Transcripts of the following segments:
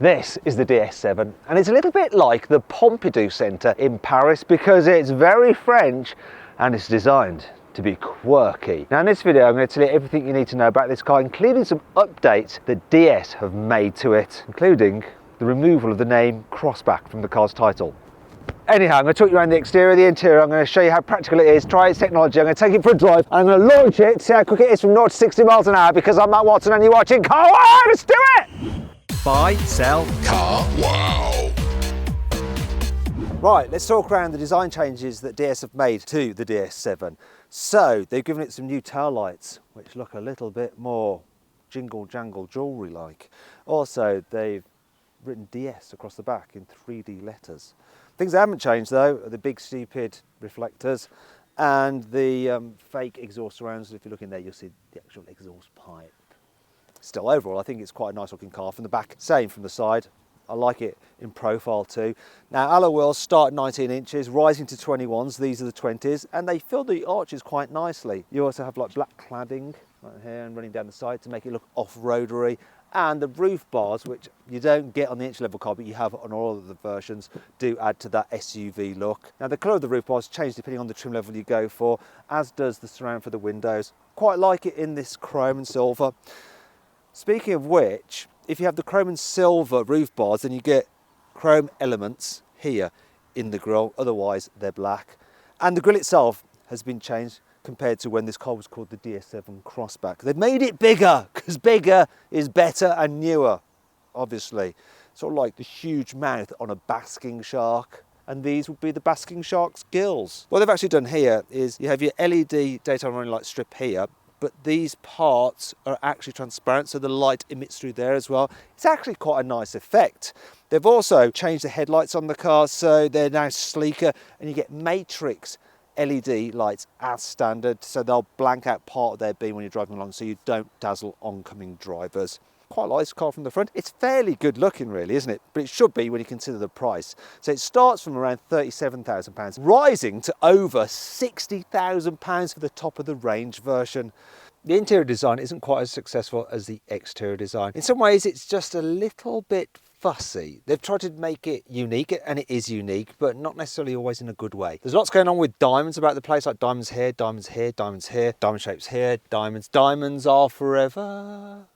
This is the DS7, and it's a little bit like the Pompidou Centre in Paris because it's very French and it's designed to be quirky. Now in this video I'm going to tell you everything you need to know about this car, including some updates that DS have made to it, including the removal of the name Crossback from the car's title. Anyhow, I'm going to talk you around the exterior, the interior, I'm going to show you how practical it is, try its technology, I'm going to take it for a drive, and I'm going to launch it, see how quick it is from 0 to 60 miles an hour because I'm Matt Watson and you're watching Car Wow! Let's do it! Buy, sell, Car Wow! Right, let's talk around the design changes that DS have made to the DS7. So, they've given it some new tail lights, which look a little bit more jingle jangle jewellery-like. Also, they've written DS across the back in 3D letters. Things that haven't changed though are the big stupid reflectors and the fake exhaust surrounds. If you look in there, you'll see the actual exhaust pipe. Still, overall, I think it's quite a nice looking car from the back. Same from the side. I like it in profile too. Now, alloy wheels start at 19 inches, rising to 21s. These are the 20s, and they fill the arches quite nicely. You also have like black cladding right here and running down the side to make it look off-roadery. And the roof bars, which you don't get on the entry-level car, but you have on all of the versions, do add to that SUV look. Now, the colour of the roof bars change depending on the trim level you go for, as does the surround for the windows. Quite like it in this chrome and silver. Speaking of which, if you have the chrome and silver roof bars, then you get chrome elements here in the grille, otherwise they're black. And the grille itself has been changed compared to when this car was called the DS7 Crossback. They've made it bigger, because bigger is better and newer, obviously. Sort of like the huge mouth on a basking shark. And these would be the basking shark's gills. What they've actually done here is you have your LED daytime running light strip here, but these parts are actually transparent, so the light emits through there as well. It's actually quite a nice effect. They've also changed the headlights on the car, so they're now sleeker, and you get matrix LED lights as standard, so they'll blank out part of their beam when you're driving along, so you don't dazzle oncoming drivers. Quite a nice car from the front. It's fairly good looking really, isn't it? But it should be when you consider the price. So it starts from around £37,000, rising to over £60,000 for the top of the range version. The interior design isn't quite as successful as the exterior design. In some ways, it's just a little bit fussy. They've tried to make it unique, and it is unique, but not necessarily always in a good way. There's lots going on with diamonds about the place, like diamonds here, diamonds here, diamonds here, diamond shapes here, diamonds. Diamonds are forever.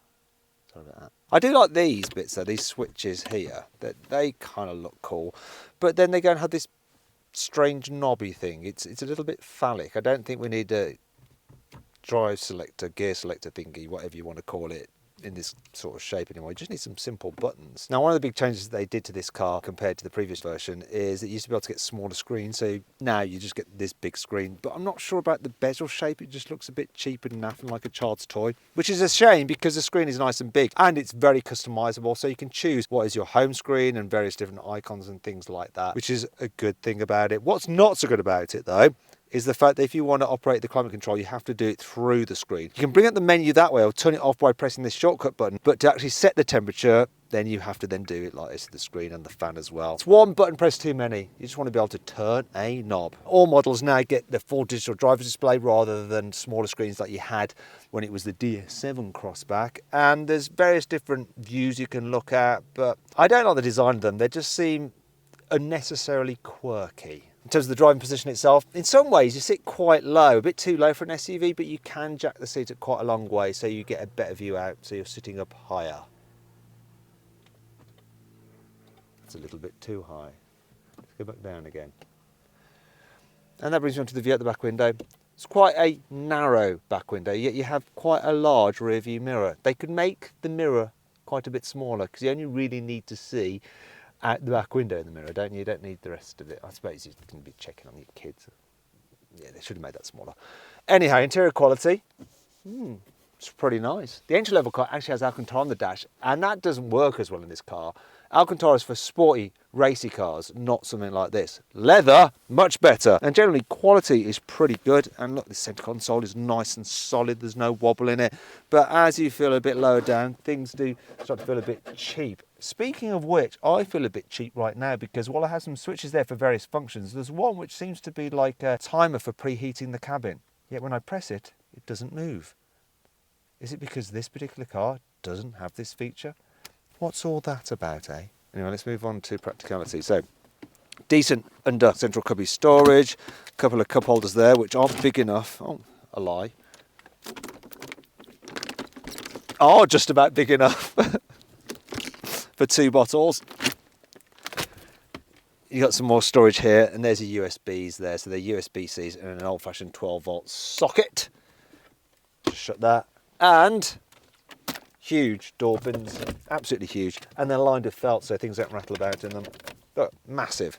Sorry about that. I do like these bits though, these switches here, that they kind of look cool, but then they go and have this strange knobby thing. It's a little bit phallic. I don't think we need a drive selector, gear selector thingy, whatever you want to call it, in this sort of shape anymore. You just need some simple buttons. Now, one of the big changes that they did to this car compared to the previous version is it used to be able to get smaller screens, so now you just get this big screen. But I'm not sure about the bezel shape. It just looks a bit cheap and naff and like a child's toy, which is a shame because the screen is nice and big and it's very customizable, so you can choose what is your home screen and various different icons and things like that, which is a good thing about it. What's not so good about it though is the fact that if you want to operate the climate control, you have to do it through the screen. You can bring up the menu that way or turn it off by pressing this shortcut button, but to actually set the temperature, then you have to then do it like this, the screen and the fan as well. It's one button press too many. You just want to be able to turn a knob. All models now get the full digital driver display rather than smaller screens like you had when it was the DS7 Crossback. And there's various different views you can look at, but I don't like the design of them. They just seem unnecessarily quirky. In terms of the driving position itself, in some ways you sit quite low, a bit too low for an SUV, but you can jack the seat at quite a long way so you get a better view out, so you're sitting up higher. That's a little bit too high. Let's go back down again. And that brings me on to the view out the back window. It's quite a narrow back window, yet you have quite a large rear view mirror. They could make the mirror quite a bit smaller because you only really need to see out the back window in the mirror, don't you? You don't need the rest of it. I suppose you can be checking on your kids. Yeah, they should have made that smaller. Anyhow, interior quality, it's pretty nice. The entry-level car actually has Alcantara on the dash, and that doesn't work as well in this car. Alcantara is for sporty, racy cars, not something like this. Leather, much better. And generally, quality is pretty good. And look, the centre console is nice and solid. There's no wobble in it. But as you feel a bit lower down, things do start to feel a bit cheap. Speaking of which, I feel a bit cheap right now because while I have some switches there for various functions, there's one which seems to be like a timer for preheating the cabin. Yet when I press it, it doesn't move. Is it because this particular car doesn't have this feature? What's all that about, eh? Anyway, let's move on to practicality. So, decent under central cubby storage, a couple of cup holders there which aren't big enough. Oh, a lie. Are just about big enough for 2 bottles. You got some more storage here, and there's a USBs there, so they're USB-Cs and an old-fashioned 12-volt socket. Just shut that. And huge door bins, absolutely huge, and they're lined with felt so things don't rattle about in them. Look, massive.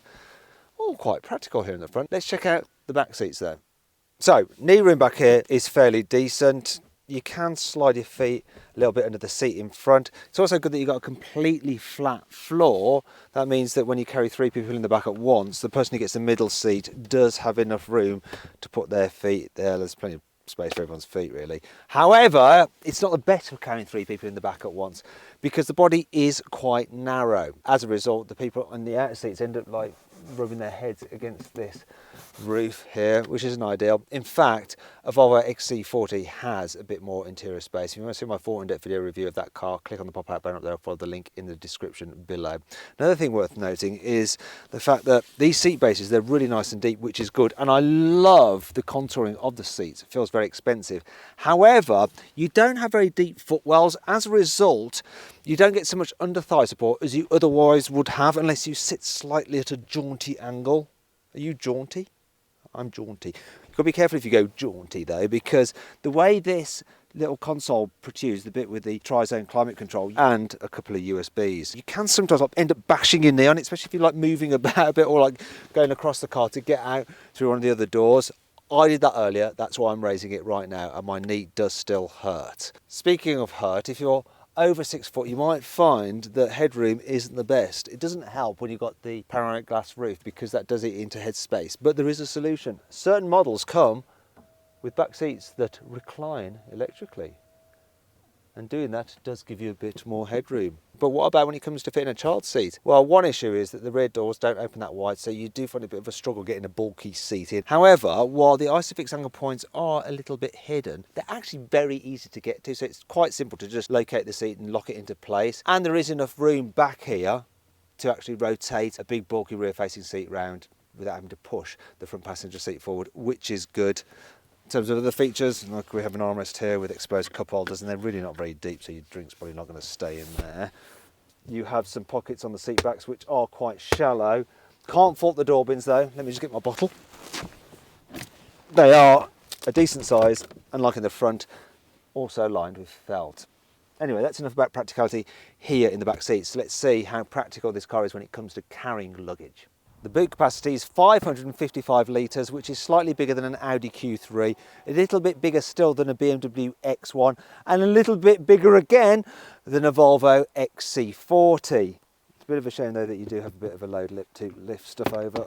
All quite practical here in the front. Let's check out the back seats though. So, knee room back here is fairly decent. You can slide your feet a little bit under the seat in front. It's also good that you've got a completely flat floor. That means that when you carry 3 people in the back at once, the person who gets the middle seat does have enough room to put their feet there. There's plenty of space for everyone's feet really. However, it's not the best for carrying 3 people in the back at once because the body is quite narrow. As a result, the people on the outer seats end up like rubbing their heads against this roof here, which isn't ideal. In fact, a Volvo XC40 has a bit more interior space. If you want to see my full in-depth video review of that car, click on the pop-out banner up there, or follow the link in the description below. Another thing worth noting is the fact that these seat bases, they're really nice and deep, which is good, and I love the contouring of the seats. It feels very expensive. However, you don't have very deep footwells. As a result, you don't get so much under thigh support as you otherwise would have unless you sit slightly at a jaunty angle. Are you jaunty? I'm jaunty. You've got to be careful if you go jaunty though, because the way this little console protrudes, the bit with the tri-zone climate control and a couple of USBs, you can sometimes end up bashing your knee on it, especially if you're like moving about a bit or like going across the car to get out through one of the other doors. I did that earlier, that's why I'm raising it right now, and my knee does still hurt. Speaking of hurt, if you're over 6 foot, you might find that headroom isn't the best. It doesn't help when you've got the panoramic glass roof because that does eat into headspace, but there is a solution. Certain models come with back seats that recline electrically, and doing that does give you a bit more headroom. But what about when it comes to fitting a child seat? Well, one issue is that the rear doors don't open that wide, so you do find a bit of a struggle getting a bulky seat in. However, while the Isofix angle points are a little bit hidden, they're actually very easy to get to, so it's quite simple to just locate the seat and lock it into place. And there is enough room back here to actually rotate a big bulky rear-facing seat round without having to push the front passenger seat forward, which is good. In terms of other features, like we have an armrest here with exposed cup holders, and they're really not very deep, so your drink's probably not going to stay in there. You have some pockets on the seat backs which are quite shallow. Can't fault the door bins though. Let me just get my bottle. They are a decent size, unlike in the front, also lined with felt. Anyway, that's enough about practicality here in the back seats. So let's see how practical this car is when it comes to carrying luggage. The boot capacity is 555 litres, which is slightly bigger than an Audi Q3, a little bit bigger still than a BMW X1, and a little bit bigger again than a Volvo XC40. It's a bit of a shame though that you do have a bit of a load lip to lift stuff over.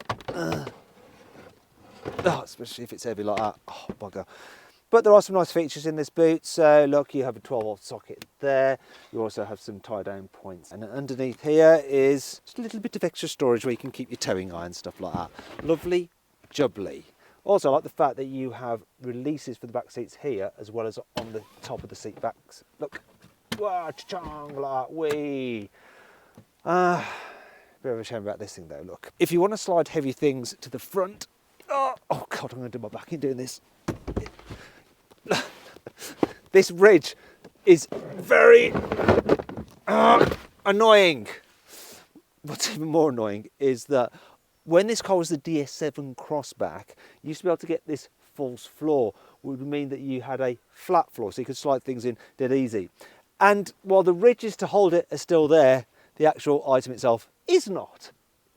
Especially if it's heavy like that. Oh, bugger. But there are some nice features in this boot. So look, you have a 12-volt socket there. You also have some tie-down points. And underneath here is just a little bit of extra storage where you can keep your towing iron, stuff like that. Lovely, jubbly. Also, I like the fact that you have releases for the back seats here as well as on the top of the seat backs. Look, wah, cha-chong, like wee. Bit of a shame about this thing though, look. If you want to slide heavy things to the front, oh God, I'm going to do my back in doing this. This ridge is very annoying. What's even more annoying is that when this car was the DS7 crossback, you used to be able to get this false floor, which would mean that you had a flat floor, so you could slide things in dead easy. And while the ridges to hold it are still there, the actual item itself is not.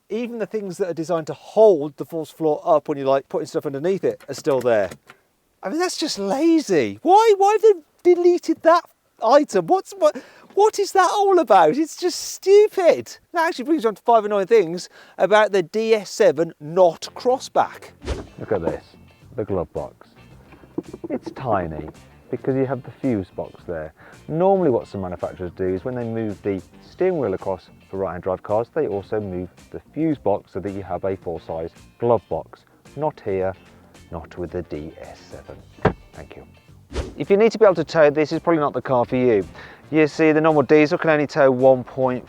Even the things that are designed to hold the false floor up when you're like putting stuff underneath it are still there. I mean, that's just lazy. Why have they deleted that item? What is that all about? It's just stupid. That actually brings on to 5 annoying things about the DS7 not crossback. Look at this, the glove box. It's tiny because you have the fuse box there. Normally what some manufacturers do is when they move the steering wheel across for right-hand drive cars, they also move the fuse box so that you have a full-size glove box. Not here. Not with the DS7. Thank you. If you need to be able to tow, this is probably not the car for you. You see the normal diesel can only tow 1.4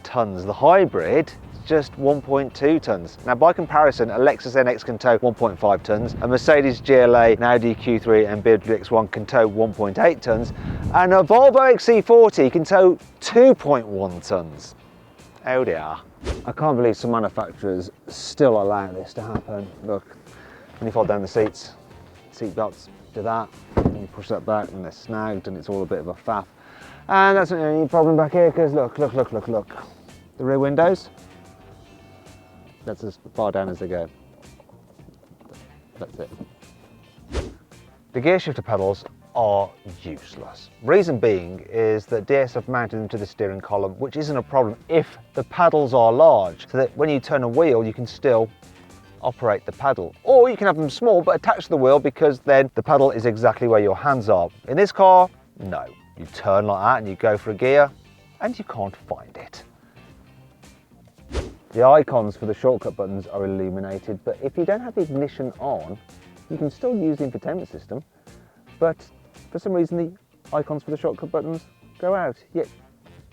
tonnes. The hybrid is just 1.2 tonnes. Now by comparison, a Lexus NX can tow 1.5 tonnes, a Mercedes GLA, an Audi Q3 and BMW X1 can tow 1.8 tonnes, and a Volvo XC40 can tow 2.1 tonnes. Oh dear. I can't believe some manufacturers still allow this to happen. Look, when you fold down the seat belts do that, and you push that back and they're snagged and it's all a bit of a faff. And that's not the only problem back here, because look. The rear windows, that's as far down as they go. That's it. The gear shifter pedals are useless. Reason being is that DS have mounted them to the steering column, which isn't a problem if the pedals are large, so that when you turn a wheel you can still operate the pedal. Or you can have them small but attached to the wheel, because then the pedal is exactly where your hands are. In this car, no. You turn like that and you go for a gear and you can't find it. The icons for the shortcut buttons are illuminated, but if you don't have the ignition on, you can still use the infotainment system, but for some reason the icons for the shortcut buttons go out, yet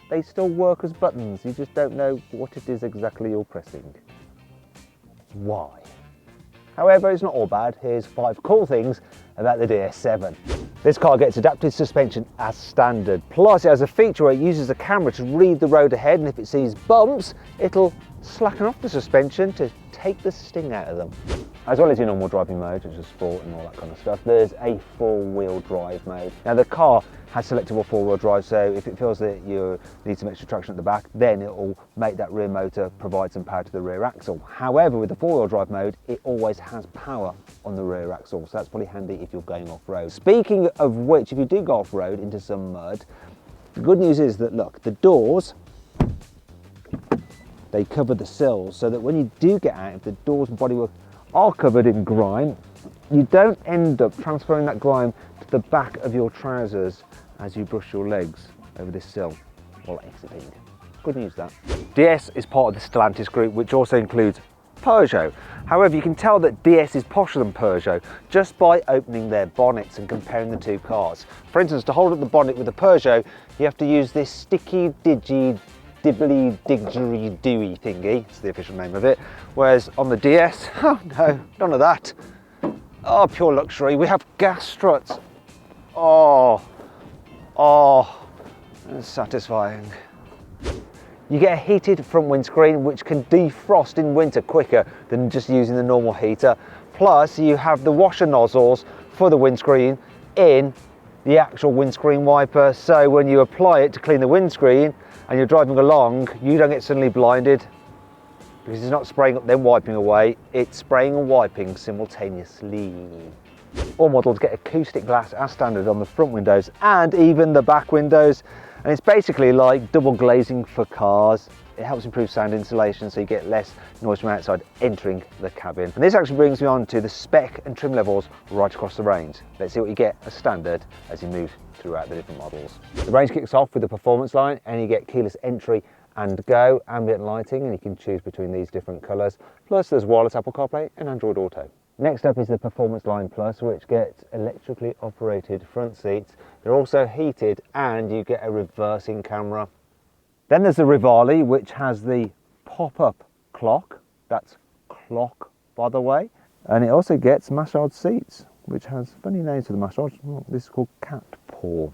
they still work as buttons. You just don't know what it is exactly you're pressing. Why? However, it's not all bad. Here's 5 cool things about the DS7. This car gets adaptive suspension as standard. Plus it has a feature where it uses a camera to read the road ahead, and if it sees bumps, it'll slacken off the suspension to take the sting out of them. As well as your normal driving mode, which is sport and all that kind of stuff, there's a 4-wheel drive mode. Now the car has selectable 4-wheel drive, so if it feels that you need some extra traction at the back, then it will make that rear motor provide some power to the rear axle. However, with the 4-wheel drive mode, it always has power on the rear axle, so that's probably handy if you're going off-road. Speaking of which, if you do go off-road into some mud, the good news is that, look, the doors, they cover the sills, so that when you do get out, if the doors and bodywork are covered in grime, you don't end up transferring that grime to the back of your trousers as you brush your legs over this sill while exiting. Good news that. DS is part of the Stellantis group, which also includes Peugeot. However, you can tell that DS is posher than Peugeot just by opening their bonnets and comparing the two cars. For instance, to hold up the bonnet with the Peugeot, you have to use this sticky dibbly didgeridoo thingy, it's the official name of it, whereas on the DS, oh no, none of that. Oh, pure luxury. We have gas struts. Oh, that's satisfying. You get a heated front windscreen, which can defrost in winter quicker than just using the normal heater. Plus, you have the washer nozzles for the windscreen in the actual windscreen wiper, so when you apply it to clean the windscreen and you're driving along, you don't get suddenly blinded, because it's not spraying up then wiping away, it's spraying and wiping simultaneously. All models get acoustic glass as standard on the front windows and even the back windows, and it's basically like double glazing for cars. It helps improve sound insulation, so you get less noise from outside entering the cabin. And this actually brings me on to the spec and trim levels right across the range. Let's see what you get as standard as you move throughout the different models. The range kicks off with the performance line, and you get keyless entry and go, ambient lighting, and you can choose between these different colours. Plus there's wireless Apple CarPlay and Android Auto. Next up is the Performance Line Plus, which gets electrically operated front seats. They're also heated, and you get a reversing camera. Then there's the Rivali, which has the pop-up clock. That's clock, by the way. And it also gets massage seats, which has funny names for the massage. This is called cat paw.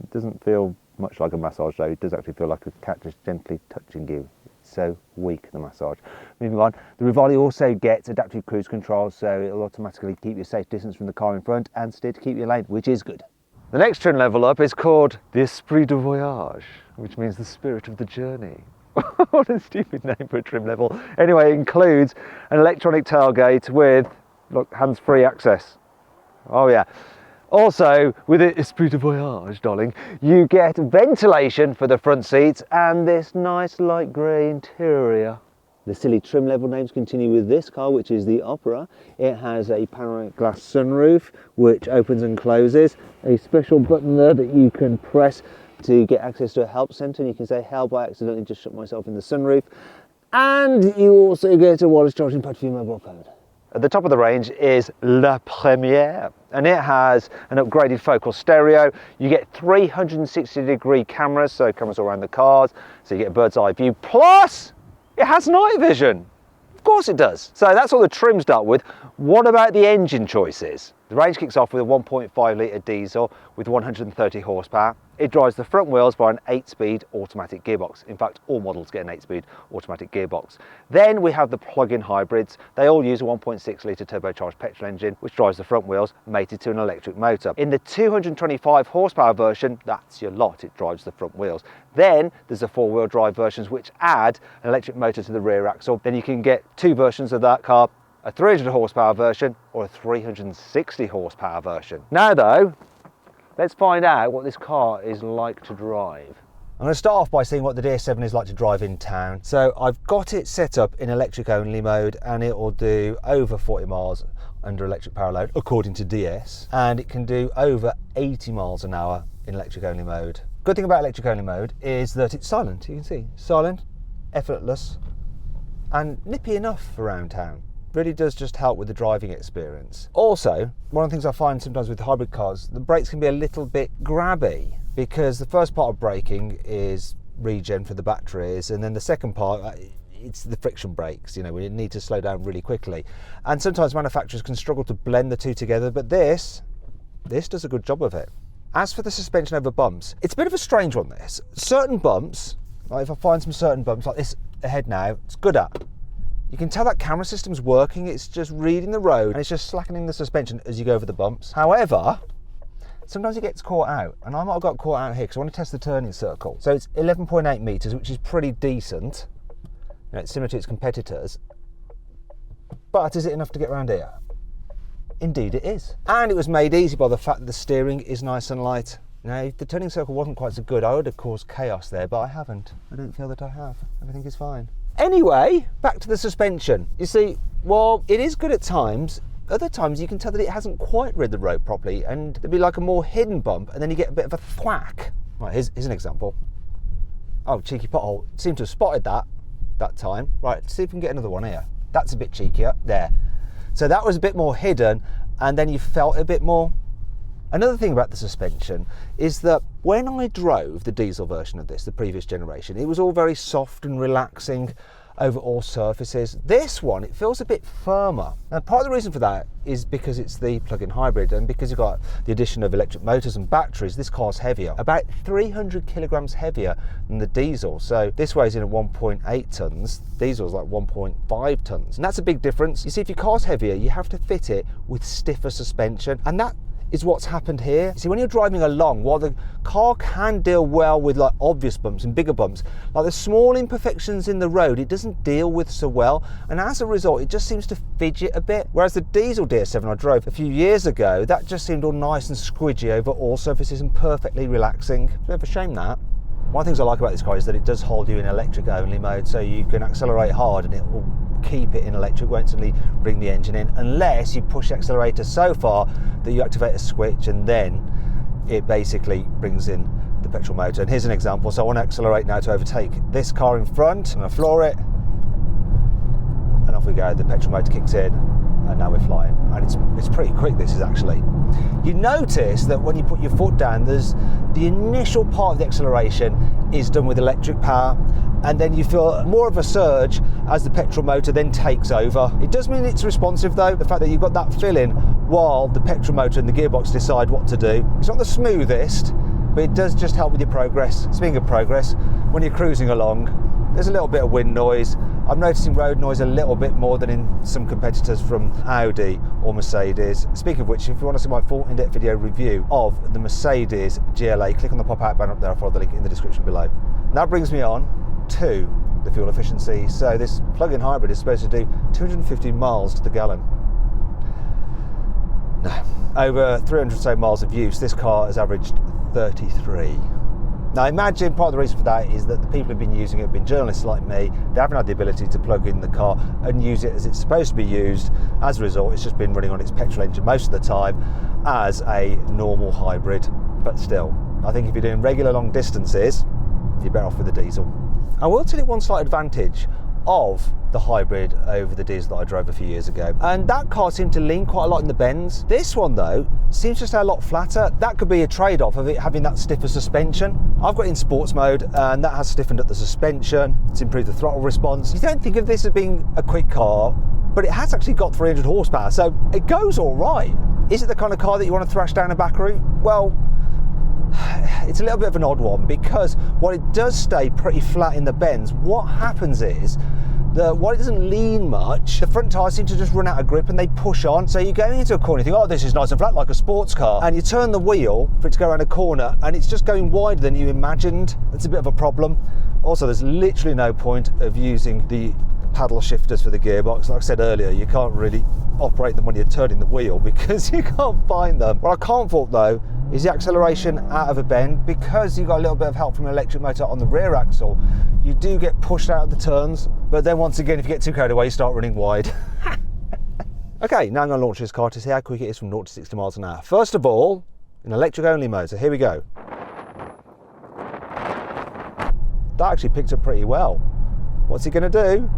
It doesn't feel much like a massage though. It does actually feel like a cat just gently touching you. It's so weak, the massage. Moving on, the Rivali also gets adaptive cruise control, so it'll automatically keep you a safe distance from the car in front and steer to keep you lane, which is good. The next trim level up is called the Esprit de Voyage, which means the spirit of the journey. What a stupid name for a trim level. Anyway, it includes an electronic tailgate with, look, hands-free access. Oh yeah. Also, with the Esprit de Voyage, darling, you get ventilation for the front seats and this nice light grey interior. The silly trim level names continue with this car, which is the Opera. It has a panoramic glass sunroof, which opens and closes. A special button there that you can press to get access to a help centre, and you can say, help, I accidentally just shut myself in the sunroof. And you also get a wireless charging pad for your mobile phone. At the top of the range is La Première, and it has an upgraded focal stereo. You get 360-degree cameras, so cameras all around the cars, so you get a bird's eye view. Plus, it has night vision. Of course it does. So that's all the trim start with. What about the engine choices? The range kicks off with a 1.5 litre diesel with 130 horsepower. It drives the front wheels by an 8-speed automatic gearbox. In fact, all models get an 8-speed automatic gearbox. Then we have the plug-in hybrids. They all use a 1.6 litre turbocharged petrol engine, which drives the front wheels, mated to an electric motor. In the 225 horsepower version, that's your lot, it drives the front wheels. Then there's the four-wheel drive versions, which add an electric motor to the rear axle. Then you can get two versions of that car, a 300 horsepower version or a 360 horsepower version. Now though, let's find out what this car is like to drive. I'm going to start off by seeing what the DS7 is like to drive in town. So I've got it set up in electric only mode, and it will do over 40 miles under electric power load according to DS, and it can do over 80 miles an hour in electric only mode. Good thing about electric only mode is that it's silent. You can see silent, effortless and nippy enough around town. Really does just help with the driving experience. Also, one of the things I find sometimes with hybrid cars, the brakes can be a little bit grabby, because the first part of braking is regen for the batteries, and then the second part, it's the friction brakes, you know, we need to slow down really quickly. And sometimes manufacturers can struggle to blend the two together, but this does a good job of it. As for the suspension over bumps, it's a bit of a strange one, this. Certain bumps, like if I find some certain bumps like this ahead now, it's good at. You can tell that camera system's working, it's just reading the road and it's just slackening the suspension as you go over the bumps. However, sometimes it gets caught out, and I might have got caught out here because I want to test the turning circle. So it's 11.8 metres, which is pretty decent. You know, it's similar to its competitors. But is it enough to get around here? Indeed it is. And it was made easy by the fact that the steering is nice and light. Now, if the turning circle wasn't quite so good, I would have caused chaos there, but I haven't. I don't feel that I have. Everything is fine. Anyway, back to the suspension. You see, well, it is good at times. Other times you can tell that it hasn't quite read the road properly, and there'd be like a more hidden bump, and then you get a bit of a thwack. Right, here's an example. Oh, cheeky pothole. Seemed to have spotted that time. Right, let's see if we can get another one here. That's a bit cheekier. There. So that was a bit more hidden, and then you felt a bit more. Another thing about the suspension is that when I drove the diesel version of this, the previous generation, it was all very soft and relaxing over all surfaces. This one, it feels a bit firmer. Now, part of the reason for that is because it's the plug-in hybrid, and because you've got the addition of electric motors and batteries, this car's heavier, about 300 kilograms heavier than the diesel. So this weighs in at 1.8 tons, diesel's like 1.5 tons. And that's a big difference. You see, if your car's heavier, you have to fit it with stiffer suspension, and that is what's happened here. See, when you're driving along, while the car can deal well with like obvious bumps and bigger bumps, like the small imperfections in the road, it doesn't deal with so well, and as a result, it just seems to fidget a bit. Whereas the diesel DS7 I drove a few years ago, that just seemed all nice and squidgy over all surfaces and perfectly relaxing. It's a bit of a shame that. One of the things I like about this car is that it does hold you in electric only mode, so you can accelerate hard and it will keep it in electric, won't suddenly bring the engine in, unless you push the accelerator so far that you activate a switch, and then it basically brings in the petrol motor. And here's an example. So I want to accelerate now to overtake this car in front. I'm going to floor it, and off we go. The petrol motor kicks in, and now we're flying. And it's pretty quick, this is actually. You notice that when you put your foot down, there's the initial part of the acceleration is done with electric power, and then you feel more of a surge as the petrol motor then takes over. It does mean it's responsive though, the fact that you've got that fill-in while the petrol motor and the gearbox decide what to do. It's not the smoothest, but it does just help with your progress. Speaking of progress, when you're cruising along, there's a little bit of wind noise. I'm noticing road noise a little bit more than in some competitors from Audi or Mercedes. Speaking of which, if you want to see my full in-depth video review of the Mercedes GLA, click on the pop-out banner up there. I'll follow the link in the description below. And that brings me on to the fuel efficiency. So this plug-in hybrid is supposed to do 250 miles to the gallon. No, over 300 or so miles of use, this car has averaged 33. Now imagine part of the reason for that is that the people who've been using it have been journalists like me. They haven't had the ability to plug in the car and use it as it's supposed to be used. As a result, it's just been running on its petrol engine most of the time as a normal hybrid. But still, I think if you're doing regular long distances, you're better off with the diesel. I will tell you one slight advantage of the hybrid over the diesel that I drove a few years ago. And that car seemed to lean quite a lot in the bends. This one though, seems to stay a lot flatter. That could be a trade-off of it having that stiffer suspension. I've got it in sports mode and that has stiffened up the suspension. It's improved the throttle response. You don't think of this as being a quick car, but it has actually got 300 horsepower, so it goes all right. Is it the kind of car that you want to thrash down a back route? Well, it's a little bit of an odd one because while it does stay pretty flat in the bends, what happens is that while it doesn't lean much, the front tyres seem to just run out of grip and they push on. So you're going into a corner, you think, oh, this is nice and flat like a sports car, and you turn the wheel for it to go around a corner and it's just going wider than you imagined. That's a bit of a problem. Also, there's literally no point of using the paddle shifters for the gearbox. Like I said earlier, you can't really operate them when you're turning the wheel because you can't find them. What I can't fault though is the acceleration out of a bend. Because you've got a little bit of help from an electric motor on the rear axle, you do get pushed out of the turns, but then once again if you get too carried away you start running wide. Okay, now I'm going to launch this car to see how quick it is from 0 to 60 miles an hour. First of all, in electric only mode, so here we go. That actually picked up pretty well. What's it going to do?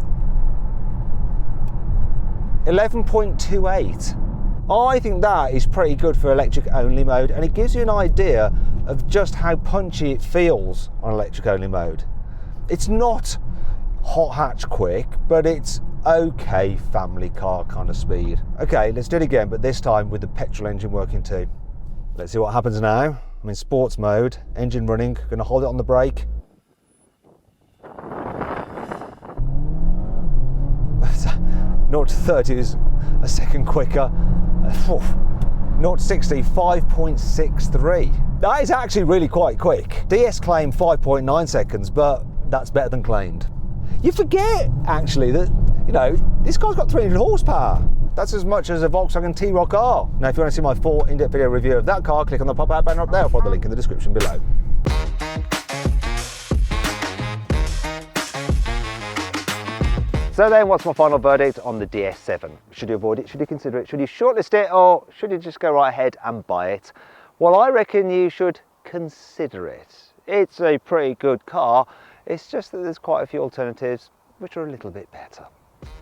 11.28. I think that is pretty good for electric only mode, and it gives you an idea of just how punchy it feels on electric only mode. It's not hot hatch quick, but it's okay family car kind of speed. Okay, let's do it again, but this time with the petrol engine working too. Let's see what happens now. I'm in sports mode, engine running, gonna hold it on the brake. 0 to 30 is a second quicker. 0 to 60, 5.63. That is actually really quite quick. DS claimed 5.9 seconds, but that's better than claimed. You forget, actually, that, you know, this car's got 300 horsepower. That's as much as a Volkswagen T-Roc R. Now, if you want to see my full in-depth video review of that car, click on the pop-out banner up there. I'll put the link in the description below. So then, what's my final verdict on the DS7? Should you avoid it? Should you consider it? Should you shortlist it? Or should you just go right ahead and buy it? Well, I reckon you should consider it. It's a pretty good car. It's just that there's quite a few alternatives which are a little bit better.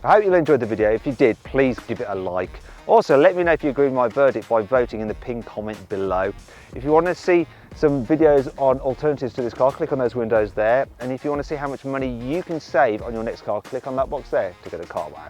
I hope you enjoyed the video. If you did, please give it a like. Also, let me know if you agree with my verdict by voting in the pinned comment below. If you want to see some videos on alternatives to this car, click on those windows there. And if you want to see how much money you can save on your next car, click on that box there to get a car wow.